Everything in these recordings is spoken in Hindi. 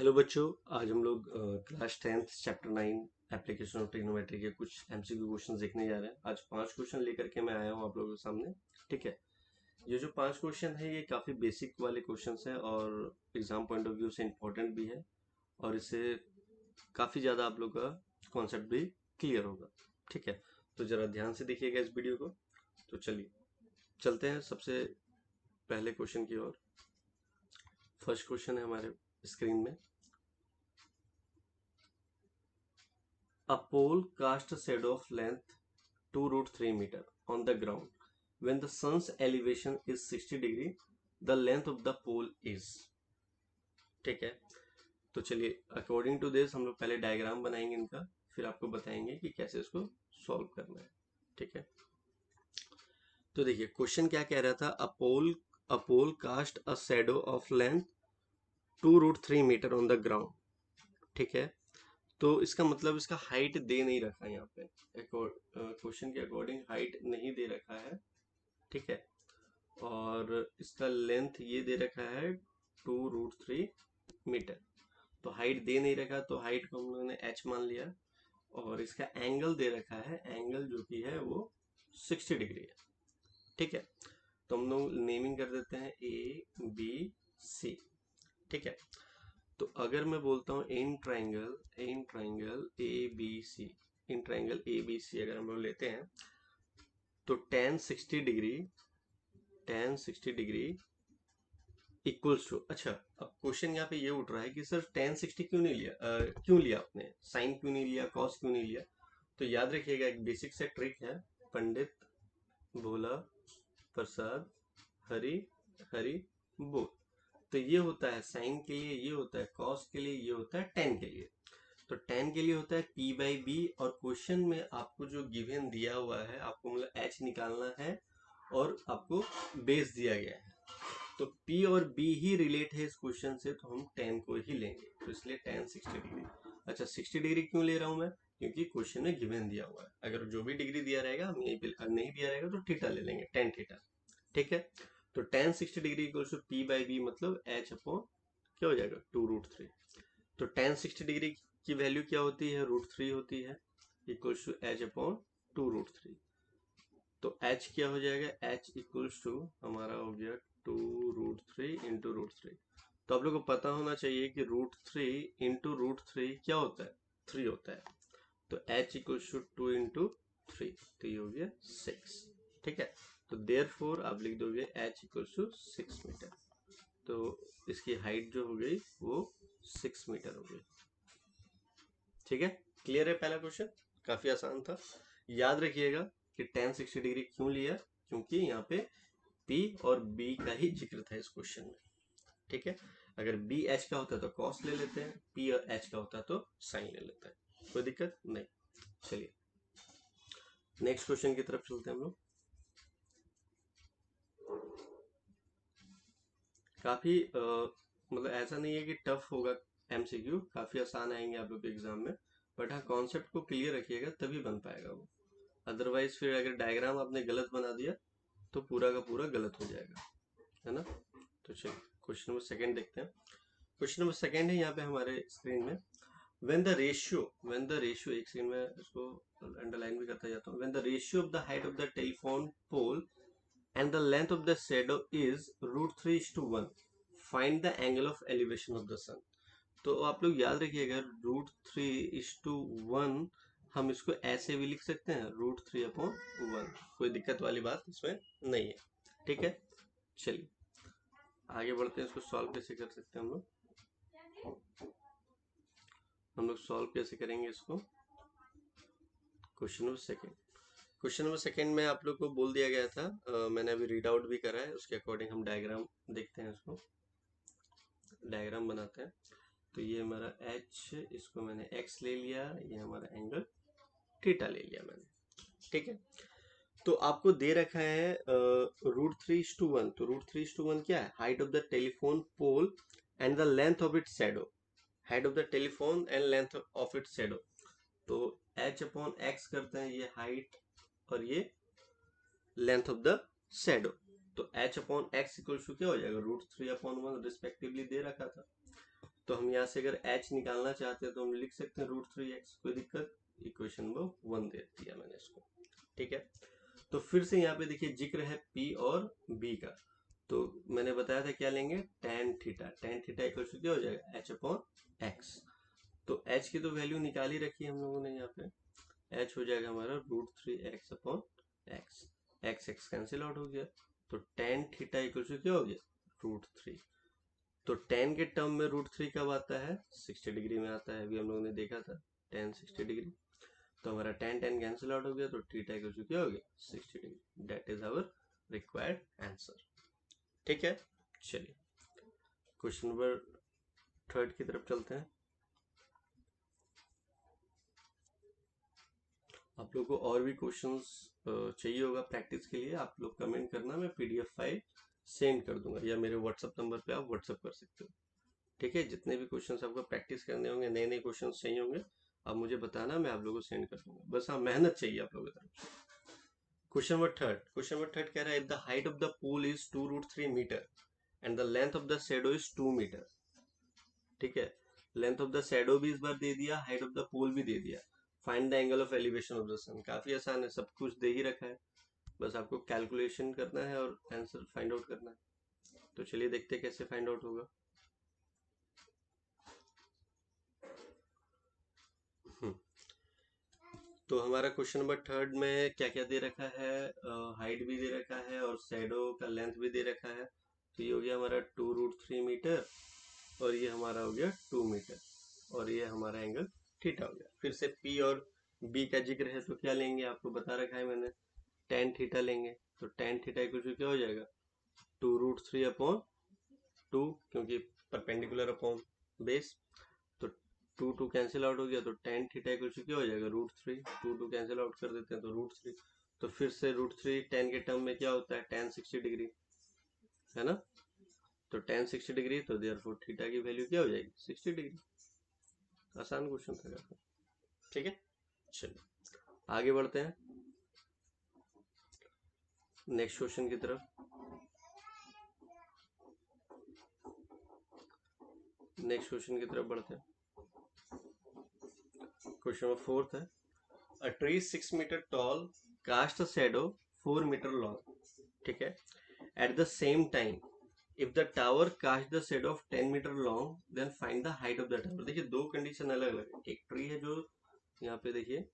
हेलो बच्चों, आज हम लोग class 10th chapter 9 application of trigonometry के कुछ एमसीक्यू क्वेश्चन देखने जा रहे हैं। आज 5 क्वेश्चन लेकर के मैं आया हूँ आप लोगों के सामने। ठीक है, ये जो 5 क्वेश्चन है ये काफ़ी बेसिक वाले क्वेश्चंस हैं और एग्जाम पॉइंट ऑफ व्यू से इम्पोर्टेंट भी है और इससे काफ़ी ज़्यादा आप लोग का कॉन्सेप्ट भी क्लियर होगा। ठीक है, तो ज़रा ध्यान से देखिएगा इस वीडियो को। तो चलिए चलते हैं सबसे पहले क्वेश्चन की ओर। फर्स्ट क्वेश्चन है हमारे स्क्रीन में। A pole casts a shadow of length 2 root 3 meter on the ground. When the sun's elevation is 60 degree, the length of the pole is। ठीक है, तो चलिए अकॉर्डिंग टू दिस हम लोग पहले डायग्राम बनाएंगे इनका, फिर आपको बताएंगे कि कैसे इसको सॉल्व करना है। ठीक है, तो देखिए क्वेश्चन क्या कह रहा था। A pole cast a shadow of length 2 root 3 metre on the ground. ठीक है, तो इसका मतलब इसका हाइट दे नहीं रखा है यहाँ पे। क्वेश्चन के अकॉर्डिंग हाइट नहीं दे रखा है। ठीक है, और इसका लेंथ ये दे रखा है 2 रूट 3 मीटर। तो हाइट दे नहीं रखा, तो हाइट को हम लोगों ने h मान लिया और इसका एंगल दे रखा है, एंगल जो कि है वो 60 डिग्री है। ठीक है, तो हम लोग नेमिंग कर देते हैं ABC। ठीक है, तो अगर मैं बोलता हूँ इन ट्राइंगल ए बी सी अगर हम लोग लेते हैं तो tan 60 डिग्री इक्वल्स टू। अच्छा, अब क्वेश्चन यहाँ पे ये उठ रहा है कि सर tan 60 क्यों नहीं लिया, क्यों लिया आपने, साइन क्यों नहीं लिया, कॉस क्यों नहीं लिया। तो याद रखिएगा एक बेसिक से ट्रिक है, पंडित भोला प्रसाद हरी हरी बोल। तो ये होता है साइन के लिए, ये होता है कॉस के लिए, ये होता है टेन के लिए। तो टेन के लिए होता है P/B और क्वेश्चन में आपको जो गिवन दिया हुआ है आपको मतलब h निकालना है और आपको बेस दिया गया है। तो P और B ही रिलेट है इस क्वेश्चन से, तो हम टेन को ही लेंगे। तो इसलिए tan 60 डिग्री। अच्छा, 60 डिग्री क्यों ले रहा हूं मैं, क्योंकि क्वेश्चन में गिवन दिया हुआ है। अगर जो भी डिग्री दिया रहेगा हम यहीं पे, नहीं दिया रहेगा तो थीटा ले लेंगे, टेन थीटा। ठीक है, तो tan 60 degree equals to P/B मतलब h अपॉन क्या हो जाएगा 2 रूट 3। तो tan 60 डिग्री की वैल्यू क्या होती है, √3 होती है, equals to h upon 2 root 3। तो h क्या हो जाएगा, h इक्वल्स टू हमारा हो गया 2 रूट 3 इंटू √3। तो आप लोग को पता होना चाहिए कि √3 इंटू √3 क्या होता है, 3 होता है। तो h इक्वल्स टू 2 इंटू 3, तो ये हो गया 6। ठीक है, तो देयरफॉर आप लिख दोगे h इक्वल्स टू 6 मीटर। तो इसकी हाइट जो हो गई वो 6 मीटर हो गई। ठीक है, क्लियर है पहला क्वेश्चन, काफी आसान था। याद रखिएगा कि tan 60 डिग्री क्यों लिया, क्योंकि यहाँ पे P और B का ही जिक्र था इस क्वेश्चन में। ठीक है, अगर B H का होता तो cos ले लेते हैं, P और H का होता तो sin ले लेते हैं, कोई दिक्कत नहीं। चलिए नेक्स्ट क्वेश्चन की तरफ चलते हैं हम लोग। काफी मतलब ऐसा नहीं है कि टफ होगा, एमसीक्यू काफी आसान आएंगे आप लोग के एग्जाम में। बट हाँ, कॉन्सेप्ट को क्लियर रखिएगा तभी बन पाएगा वो। अदरवाइज फिर अगर डायग्राम आपने गलत बना दिया तो पूरा का पूरा गलत हो जाएगा, है ना। तो चलिए क्वेश्चन नंबर सेकंड देखते हैं। क्वेश्चन नंबर सेकंड है यहाँ पे हमारे स्क्रीन में। when the ratio एक सेकंड में इसको अंडरलाइन भी करता जाता हूँ। when the ratio of the height of the telephone pole and the length of the shadow is √3:1, find the angle of elevation of the sun। तो आप लोग याद रखिएगा √3:1 हम इसको ऐसे भी लिख सकते हैं, √3/1। कोई दिक्कत वाली बात इसमें नहीं है। ठीक है, चलिए आगे बढ़ते हैं। इसको सॉल्व कैसे कर सकते हैं हम लोग सॉल्व कैसे करेंगे इसको। क्वेश्चन नंबर सेकंड में आप लोग को बोल दिया गया था, मैंने अभी रीड आउट भी करा है, उसके अकॉर्डिंग हम डायग्राम देखते हैं। इसको डायग्राम बनाते हैं। तो ये हमारा h, इसको मैंने x ले लिया, ये हमारा एंगल थीटा ले लिया मैंने। ठीक है, तो आपको दे रखा है √3:1। तो √3:1 क्या है, height of the telephone pole and the length of its shadow. Height of the telephone and length of its shadow. तो h अपॉन x करते हैं, ये हाइट और ये लेंथ ऑफ द शैडो। तो h upon x equal to क्या हो जाएगा, √3/1 रिस्पेक्टिवली दे रखा था। तो हम यहाँ से अगर h निकालना चाहते हैं तो हम लिख सकते हैं √3x, कोई दिक्कत। इक्वेशन नंबर 1 दे दिया मैंने इसको, ठीक है। तो फिर से यहाँ पे देखिए जिक्र है p और b का, तो मैंने बताया था क्या लेंगे, tan theta. tan theta equal to क्या हो जाएगा, h/x। तो h की तो वैल्यू निकाल ही रखी है हम लोगों ने, यहाँ पे h हो जाएगा हमारा √3x/x। x कैंसिल आउट हो गया, तो tan थीटा इक्वल टू क्या हो गया, √3। तो tan के टर्म में √3 कब आता है, 60 डिग्री में आता है, अभी हम लोगों ने देखा था tan 60 डिग्री। तो हमारा tan कैंसिल आउट हो गया, तो थीटा इक्वल टू क्या हो गया, 60 degree. That is our required answer, ठीक है। चलिए क्वेश्चन नंबर 3 की तरफ चलते हैं। आप लोग को और भी क्वेश्चंस चाहिए होगा प्रैक्टिस के लिए, आप लोग कमेंट करना, मैं पीडीएफ फाइल सेंड कर दूंगा, या मेरे व्हाट्सएप नंबर पे आप व्हाट्सएप कर सकते हो, ठीक है। जितने भी क्वेश्चंस आपको प्रैक्टिस करने होंगे, नए नए क्वेश्चंस चाहिए होंगे, आप मुझे बताना, मैं आप लोगों को सेंड कर दूंगा। बस हाँ, मेहनत चाहिए आप लोगों की तरफ से। क्वेश्चन नंबर 3 कह रहा है, if the height of the pool is 2√3 metre and the length of the shadow is 2 metre, ठीक है। लेंथ ऑफ द शैडो भी इस बार दे दिया, हाइट ऑफ द पोल भी दे दिया। Find the angle of elevation of the sun. काफी आसान है, सब कुछ दे ही रखा है, बस आपको कैलकुलेशन करना है और आंसर फाइंड आउट करना है। तो चलिए देखते हैं कैसे फाइंड आउट होगा। तो हमारा क्वेश्चन नंबर 3 में क्या क्या दे रखा है, हाइट भी दे रखा है और शैडो का लेंथ भी दे रखा है। तो ये हो गया हमारा 2√3 मीटर, और ये हमारा हो गया 2 मीटर, और ये हमारा एंगल थीटा हो गया। फिर से पी और बी का जिक्र है, तो क्या लेंगे, आपको बता रखा है मैंने, tan थीटा लेंगे। तो tan थीटा इक्वल टू क्या हो जाएगा, 2√3/2, क्योंकि परपेंडिकुलर अपॉन बेस। तो 2 कैंसिल आउट हो गया, तो tan थीटा इक्वल टू क्या हो जाएगा, √3। 2 कैंसिल आउट कर देते हैं तो √3। तो फिर से √3 tan के टर्म में क्या होता है, tan 60 डिग्री, है ना। तो tan 60 डिग्री, तो देयरफॉर थीटा की वैल्यू क्या हो जाएगी, 60 डिग्री। आसान क्वेश्चन था काफी, ठीक है। चलिए आगे बढ़ते हैं नेक्स्ट क्वेश्चन की तरफ। नेक्स्ट क्वेश्चन की तरफ बढ़ते हैं। क्वेश्चन नंबर 4 है, a tree 6 metre tall cast a shadow 4 metre long, ठीक है। At the same time if the tower cast the shadow of 10 metre long then find the height of the tower. देखिए दो कंडीशन अलग अलग है। एक ट्री है जो यहाँ पे देखिए,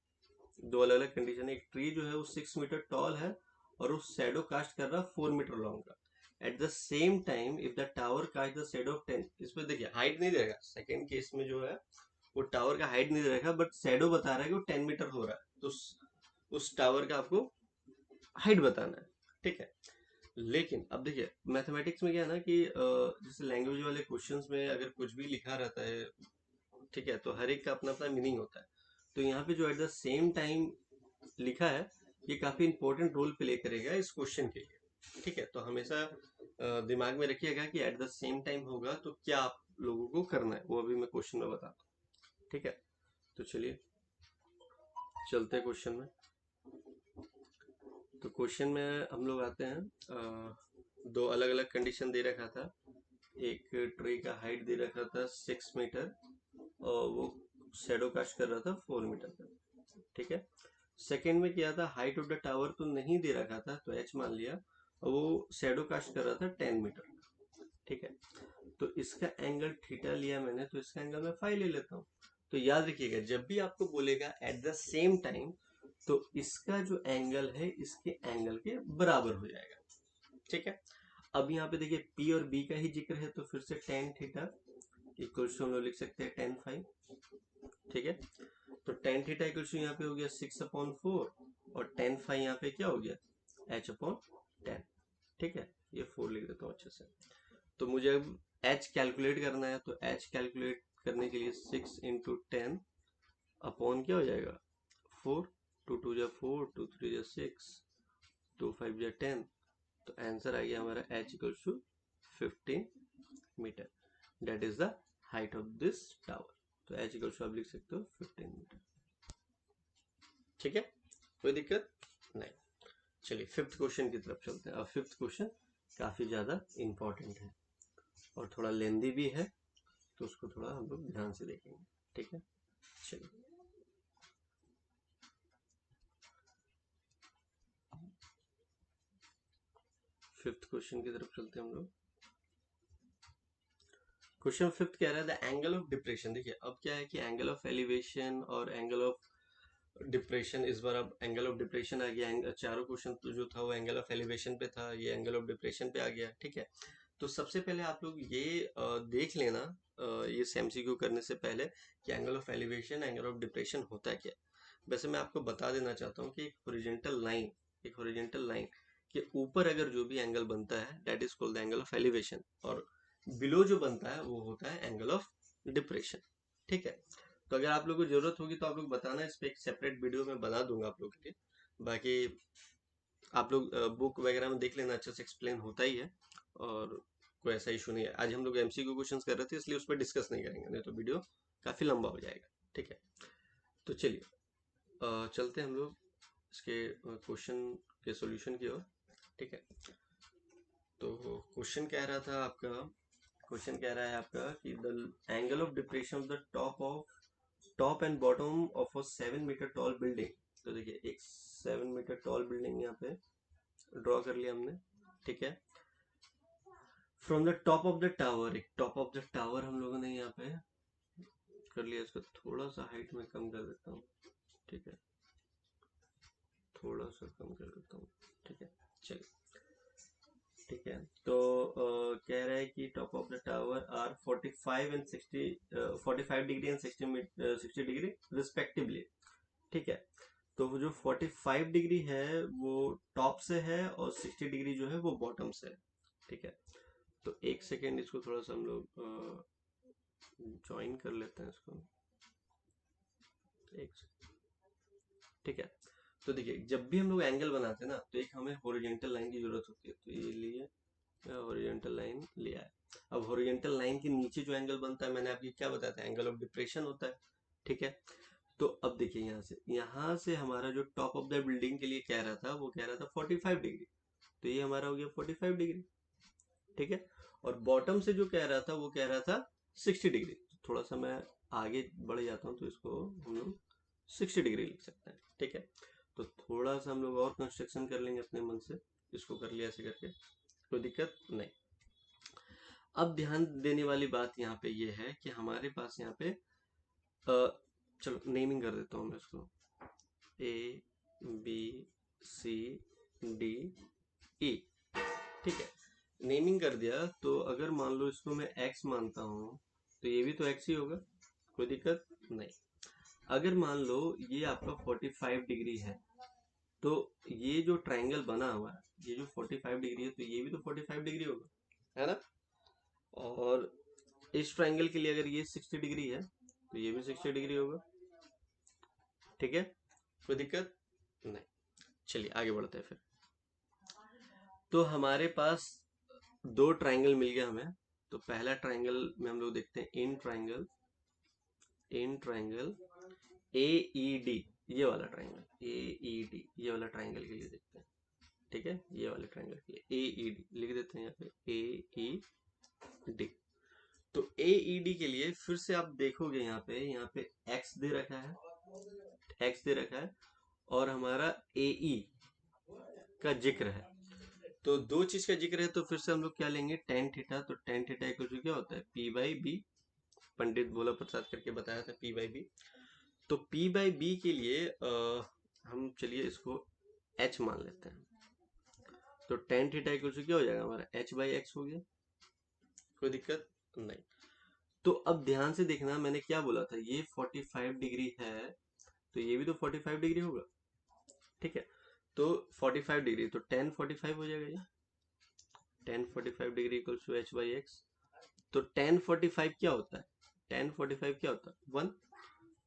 दो अलग अलग कंडीशन है। एक ट्री जो है वो 6 मीटर टॉल है और वो शैडो कास्ट कर रहा है 4 मीटर लॉन्ग का। At the same time if the tower cast the shadow of 10, इसमें देखिए हाइट नहीं देगा, सेकंड केस में जो है वो टावर का हाइट नहीं दे रखा, बट शैडो बता रहा है कि वो 10 मीटर हो रहा है, तो उस टावर का आपको हाइट बताना है, ठीक है। लेकिन अब देखिए मैथमेटिक्स में क्या है ना कि जैसे लैंग्वेज वाले क्वेश्चंस में अगर कुछ भी लिखा रहता है, ठीक है, तो हर एक का अपना अपना मीनिंग होता है। तो यहाँ पे जो एट द सेम टाइम लिखा है, ये काफी इंपॉर्टेंट रोल प्ले करेगा इस क्वेश्चन के लिए, ठीक है। तो हमेशा दिमाग में रखिएगा कि एट द सेम टाइम होगा तो क्या आप लोगों को करना है, वो अभी मैं क्वेश्चन में बताता हूँ, ठीक है। तो चलिए चलते हैं क्वेश्चन में। तो क्वेश्चन में हम लोग आते हैं, दो अलग अलग कंडीशन दे रखा था। एक ट्री का हाइट दे रखा था 6 मीटर और वो शेडो कास्ट कर रहा था 4 मीटर का, ठीक है। सेकंड में क्या था, हाइट ऑफ द टावर तो नहीं दे रखा था, तो एच मान लिया, और वो शेडो कास्ट कर रहा था 10 मीटर, ठीक है। तो इसका एंगल थीटा लिया मैंने, तो इसका एंगल मैं फाई ले लेता हूँ। तो याद रखिएगा जब भी आपको बोलेगा एट द सेम टाइम, तो इसका जो एंगल है इसके एंगल के बराबर हो जाएगा, ठीक है। अब यहाँ पे देखिए P और B का ही जिक्र है, तो फिर से tan थीटा इक्वल्स हम लोग लिख सकते हैं tan फाई, ठीक है। तो tan थीटा इक्वल्स यहाँ पे हो गया 6/4, और tan फाई यहाँ पे क्या हो गया, h/10, ठीक है। ये 4 लिख देता हूँ अच्छे से। तो मुझे अब h कैलकुलेट करना है, तो h कैलकुलेट करने के लिए 6 इंटू 10 अपॉन क्या हो जाएगा 4, 2 2 जा 4, 2 3 जा 6, 2 5 जा 10। तो आंसर आ गया हमारा h equals to 15 metre. That is the height of this tower. तो h इक्वल्स टू आप लिख सकते हो 15 मीटर, ठीक है, कोई दिक्कत नहीं। चलिए फिफ्थ क्वेश्चन की तरफ चलते हैं। अब फिफ्थ क्वेश्चन काफी ज्यादा इंपॉर्टेंट है और थोड़ा लेंदी भी है, तो उसको थोड़ा हम लोग ध्यान से देखेंगे, ठीक है। चलिए फिफ्थ क्वेश्चन की तरफ चलते हैं हम लोग। क्वेश्चन फिफ्थ कह रहा है द एंगल ऑफ डिप्रेशन। देखिए अब क्या है कि एंगल ऑफ एलिवेशन और एंगल ऑफ डिप्रेशन, इस बार अब एंगल ऑफ डिप्रेशन आ गया। चारों क्वेश्चन तो जो था वो एंगल ऑफ एलिवेशन पे था, ये एंगल ऑफ डिप्रेशन पे आ गया, ठीक है। तो सबसे पहले आप लोग ये देख लेना ये एमसीक्यू करने से पहले कि angle of elevation angle of depression होता है क्या। वैसे मैं आपको बता देना चाहता हूँ कि एक हॉरिजॉन्टल लाइन के ऊपर अगर जो भी एंगल बनता है that is called the angle of elevation, और बिलो जो बनता है वो होता है एंगल ऑफ डिप्रेशन, ठीक है। तो अगर आप लोग को जरूरत होगी तो आप लोग बताना, इस पे एक सेपरेट वीडियो मैं बना दूंगा आप लोग के लिए। बाकी आप लोग बुक वगैरह में देख लेना, अच्छे से एक्सप्लेन होता ही है और कोई ऐसा इशू नहीं है। आज हम लोग एमसीक्यू क्वेश्चंस कर रहे थे इसलिए उस पर डिस्कस नहीं करेंगे, नहीं तो वीडियो काफी लंबा हो जाएगा, ठीक है। तो चलिए चलते हैं हम लोग इसके क्वेश्चन के सॉल्यूशन की ओर, ठीक है। तो क्वेश्चन कह रहा था आपका, क्वेश्चन कह रहा है आपका कि the angle of depression of the top and bottom of a 7 metre tall building. तो देखिए एक 7 मीटर टॉल बिल्डिंग यहाँ पे ड्रॉ कर लिया हमने, ठीक है। From the top of the tower, एक टॉप ऑफ द टावर हम लोगों ने यहाँ पे कर लिया। इसको थोड़ा सा हाइट में कम कर देता हूँ, ठीक है, थोड़ा सा कम कर देता हूँ, ठीक है। चलिए ठीक है। तो कह रहा है कि top of the tower are 45 and 60, 45 degree and 60 degree respectively, ठीक है। तो वो जो 45 डिग्री है वो टॉप से है और 60 डिग्री जो है वो बॉटम से है, ठीक है। तो एक सेकेंड इसको थोड़ा सा हम लोग ज्वाइन कर लेते हैं इसको, एक ठीक है। तो देखिए जब भी हम लोग एंगल बनाते हैं ना तो एक हमें हॉरिजॉन्टल लाइन की जरूरत होती है। तो ये लिए हॉरिजॉन्टल लाइन लिया है। अब हॉरिजॉन्टल लाइन के नीचे जो एंगल बनता है मैंने आपको क्या बताया था, एंगल ऑफ डिप्रेशन होता है, ठीक है। तो अब देखिए यहाँ से हमारा जो टॉप ऑफ द बिल्डिंग के लिए कह रहा था वो कह रहा था 45 डिग्री, तो ये हमारा हो गया 45 डिग्री, ठीक है। और बॉटम से जो कह रहा था वो कह रहा था 60 डिग्री। थोड़ा सा मैं आगे बढ़ जाता हूँ तो इसको हम लोग 60 डिग्री लिख सकते हैं, ठीक है। तो थोड़ा सा हम लोग और कंस्ट्रक्शन कर लेंगे अपने मन से, इसको कर लिया ऐसे करके, कोई दिक्कत नहीं। अब ध्यान देने वाली बात यहाँ पे ये है कि हमारे पास यहाँ पे चलो नेमिंग कर देता हूँ मैं इसको, ए बी सी डी ई, ठीक है। नेमिंग कर दिया तो अगर मान लो इसको मैं एक्स मानता हूँ तो ये भी तो एक्स ही होगा, कोई दिक्कत नहीं। अगर मान लो ये आपका 45 डिग्री है तो ये जो ट्रायंगल बना हुआ है ये जो 45 डिग्री है तो ये भी तो 45 डिग्री होगा, है ना। और इस ट्रायंगल के लिए अगर ये 60 डिग्री है तो ये भी 60 डिग्री होगा, ठीक है, कोई दिक्कत नहीं। चलिए आगे बढ़ते हैं फिर। तो हमारे पास दो ट्रायंगल मिल गया हमें। तो पहला ट्रायंगल में हम लोग देखते हैं इन ट्रायंगल ए ई डी, ये वाला ट्रायंगल ए ई डी, ये वाला ट्रायंगल के लिए देखते हैं, ठीक है। ये वाले ट्रायंगल के लिए ए ई डी लिख देते हैं यहाँ पे ए ई डी। तो ए ई डी के लिए फिर से आप देखोगे यहाँ पे एक्स दे रखा है, एक्स दे रखा है और हमारा ए ई का जिक्र है। तो दो चीज का जिक्र है तो फिर से हम लोग क्या लेंगे, टेन थीटा। तो टेन थीटा इक्वल क्या होता है, पी बाई बी। पंडित भोला प्रसाद करके बताया था पी बाई बी। तो पी बाई बी के लिए हम चलिए इसको एच मान लेते हैं। तो टेन थीटा इक्वल क्या हो जाएगा हमारा, एच बाई एक्स हो गया, कोई दिक्कत नहीं। तो अब ध्यान से देखना मैंने क्या बोला था, ये 45 डिग्री है तो ये भी तो 45 डिग्री होगा, ठीक है। तो 45 डिग्री तो टेन 45 हो जाएगा ये, tan 45 degree equals to h by x. तो टेन 45 क्या होता है, टेन 45 क्या होता है, वन।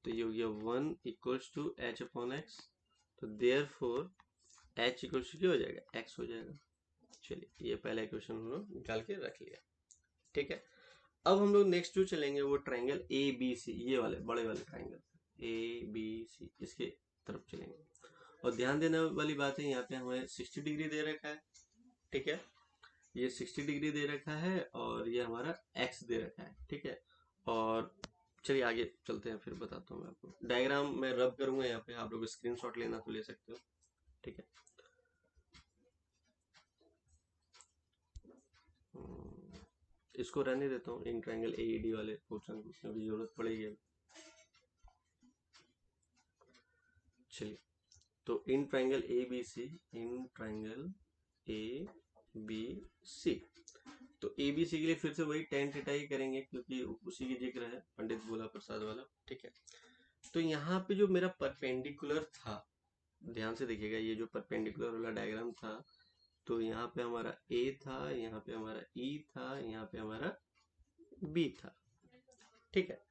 तो ये हो गया one equals to H upon X. तो therefore H equals to क्या हो जाएगा, एक्स हो जाएगा। चलिए ये पहला इक्वेशन हम लोग निकाल के रख लिया, ठीक है। अब हम लोग नेक्स्ट जो चलेंगे वो ट्राइंगल ए बी सी, ये वाले बड़े वाले ट्राइंगल ए बी सी, इसके तरफ चलेंगे। और ध्यान देने वाली बात है यहाँ पे हमें 60 डिग्री दे रखा है, ठीक है। ये 60 डिग्री दे रखा है और ये हमारा एक्स दे रखा है, ठीक है। और चलिए आगे चलते हैं, फिर बताता हूँ मैं आपको। डायग्राम मैं रब करूंगा यहाँ पे, आप लोग स्क्रीनशॉट लेना तो ले सकते हो, ठीक है। इसको रहने देता हूँ, इन ट्रायंगल एईडी वाले पोर्शन में भी जरूरत पड़ेगी अब। चलिए, तो in triangle A B C, in triangle A B C, तो ए बी सी के लिए फिर से वही tan थीटा ही करेंगे, क्योंकि उसी की जिक्र है, पंडित भोला प्रसाद वाला, ठीक है। तो यहाँ पे जो मेरा परपेंडिकुलर था, ध्यान से देखिएगा, ये जो परपेंडिकुलर वाला डायग्राम था, तो यहाँ पे हमारा ए था, यहाँ पे हमारा ई था, यहाँ पे हमारा बी था, ठीक है।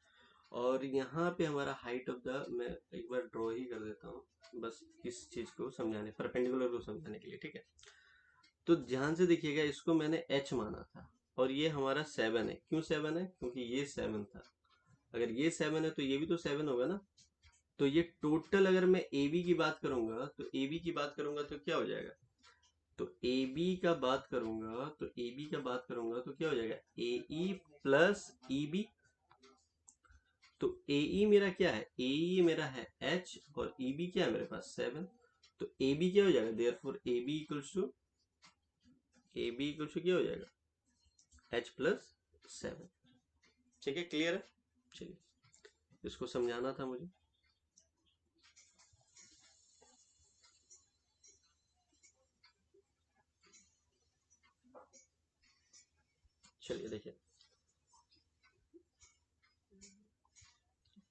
और यहाँ पे हमारा हाइट ऑफ द, मैं एक बार ड्रॉ ही कर देता हूँ बस इस चीज को समझाने, परपेंडिकुलर को समझाने के लिए, ठीक है। तो ध्यान से देखिएगा, इसको मैंने h माना था, और ये हमारा 7 है। क्यों 7 है? क्योंकि ये 7 था। अगर ये 7 है तो ये भी तो 7 होगा ना। तो ये टोटल, अगर मैं AB की बात करूंगा, तो AB की बात करूंगा तो क्या हो जाएगा? तो AB का बात करूंगा, तो AB का बात करूंगा तो क्या हो जाएगा? AE plus EB। तो AE मेरा क्या है? AE मेरा है H, और EB क्या है मेरे पास? 7। तो AB क्या हो जाएगा? Therefore AB equals to, AB equals to क्या हो जाएगा? H plus 7। ठीक है, क्लियर है? चलिए, इसको समझाना था मुझे। चलिए देखिए,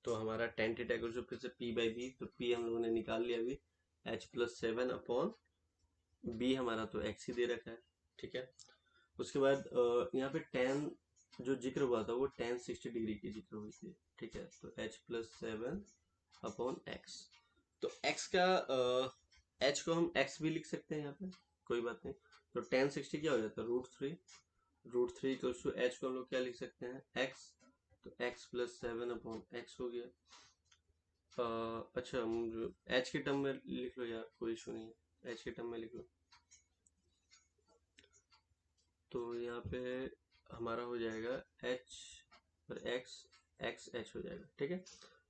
तो हमारा tan थीटा इक्वल टू फिर से P बाई बी, तो P हम लोगों ने निकाल लिया अभी, H प्लस 7 अपॉन B हमारा तो x ही दे रखा है, ठीक है। उसके बाद यहाँ पे tan जो जिक्र हुआ था, वो tan 60 डिग्री की जिक्र हुई थी, ठीक है। तो H प्लस 7 अपॉन x, तो x का h को हम x भी लिख सकते हैं यहाँ पे, कोई बात नहीं। तो tan 60 क्या हो जाता है? √3। √3 इक्वल्स टू h को हम लोग क्या लिख सकते हैं? x। तो x प्लस 7 अपॉन x हो गया। अच्छा, मुझे h के टर्म में लिख लो यार, कोई इशू नहीं है, h के टर्म में लिख लो। तो यहाँ पे हमारा हो जाएगा h और x h हो जाएगा, ठीक है।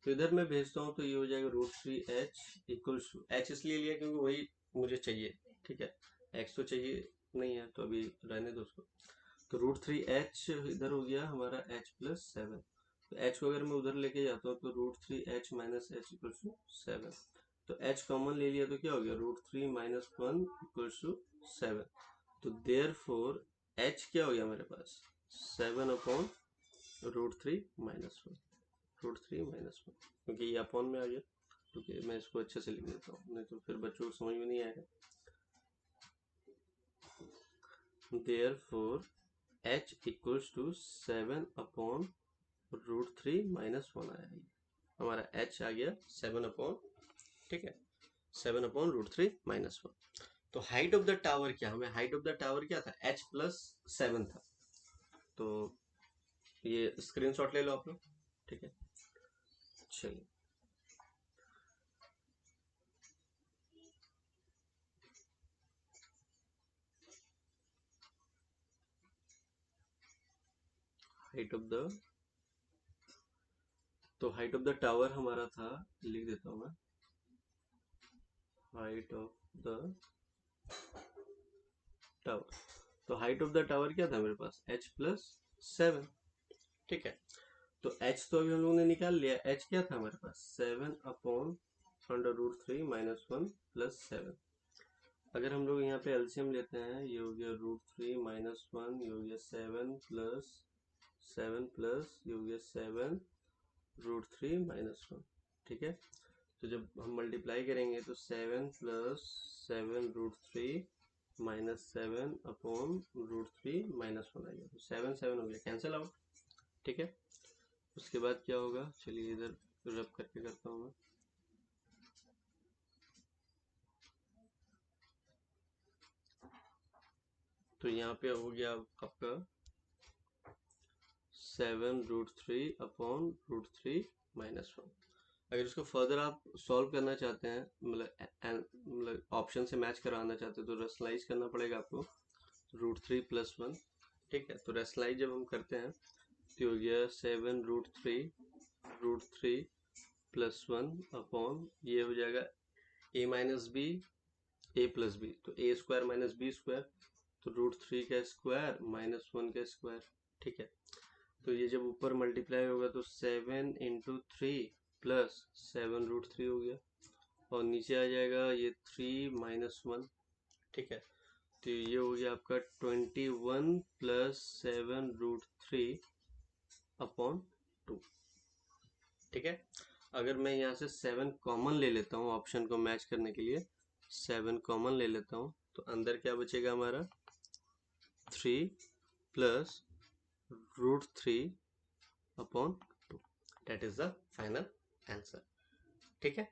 तो इधर मैं भेजता हूँ, तो ये हो जाएगा √3h इक्वल्स टू, h इसलिए लिया क्योंकि वही मुझे चाहिए, ठीक है। x तो चाहिए नहीं है, तो अभी रहने दो उसको। तो √3h इधर हो गया हमारा h प्लस 7। तो h को अगर मैं उधर लेके जाता हूँ, तो √3h minus h equals to 7। तो h कॉमन ले लिया तो क्या हो गया? √3 माइनस 1 इक्वल्स टू 7। तो देयर फोर h क्या हो गया मेरे पास? 7 अपॉन √3 माइनस 1, √3 - 1, क्योंकि ये अपॉन में आ गया, क्योंकि मैं इसको अच्छे से लिख देता हूँ, नहीं तो फिर बच्चों को समझ में नहीं आएगा। Therefore h equals to 7 upon √3 - 1 आया, हमारा h आ गया 7 अपॉन, ठीक है, 7 अपॉन √3 - 1। तो हाइट ऑफ द टावर क्या, हमें हाइट ऑफ द टावर क्या था? h प्लस 7 था। तो ये स्क्रीनशॉट ले लो आप लोग, ठीक है। चलिए, हाइट ऑफ द, तो हाइट ऑफ द टावर हमारा था, लिख देता हूँ मैं, हाइट ऑफ द टावर। तो हाइट ऑफ द टावर क्या था मेरे पास? h प्लस 7, ठीक है। तो h तो अभी हम लोगों ने निकाल लिया, h क्या था हमारे पास? 7 अपॉन √3 - 1 प्लस 7। अगर हम लोग यहाँ पे एलसीएम लेते हैं, ये हो गया √3 - 1, ये हो गया 7 प्लस 7 प्लस, ये हो गया 7 √3 - 1, ठीक है। तो जब हम मल्टीप्लाई करेंगे, तो 7 प्लस 7 √3 - 7 अपॉन √3 - 1 आएगा, तो 7 7 हो गया, कैंसिल आउट, ठीक है। उसके बाद क्या होगा? चलिए इधर रब करके करता हूँ मैं। तो यहाँ पे हो गया आपका 7√3 अपॉन √3 - 1। अगर इसको फर्दर आप सॉल्व करना चाहते हैं, मतलब ऑप्शन से मैच कराना चाहते हैं, तो रेशनलाइज करना पड़ेगा आपको √3 + 1, ठीक है। तो रेशनलाइज जब हम करते हैं, तो हो गया 7√3 प्लस 1 अपॉन ये हो जाएगा a minus b a plus b, तो a square minus b square, तो √3 का स्क्वायर माइनस 1 का स्क्वायर। ठीक है, तो ये जब ऊपर मल्टीप्लाई होगा तो 7 इंटू 3 प्लस 7√3 हो गया, और नीचे आ जाएगा ये 3 माइनस 1। ठीक है, तो ये हो गया आपका 21 प्लस 7√3 अपॉन 2। ठीक है, अगर मैं यहाँ से 7 कॉमन ले लेता हूँ ऑप्शन को मैच करने के लिए, 7 कॉमन ले लेता हूँ, तो अंदर क्या बचेगा हमारा 3 plus √3 upon 2, that is the final answer. ठीक है,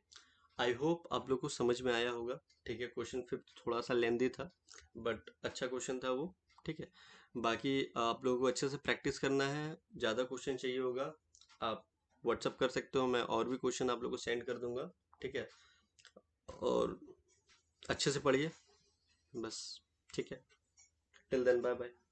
आई होप आप लोग को समझ में आया होगा। ठीक है, क्वेश्चन फिर थोड़ा सा लेंदी था बट अच्छा क्वेश्चन था वो। ठीक है, बाकी आप लोगों को अच्छे से प्रैक्टिस करना है। ज़्यादा क्वेश्चन चाहिए होगा आप व्हाट्सअप कर सकते हो, मैं और भी क्वेश्चन आप लोगों को सेंड कर दूंगा। ठीक है, और अच्छे से पढ़िए बस। ठीक है, टिल देन बाय बाय।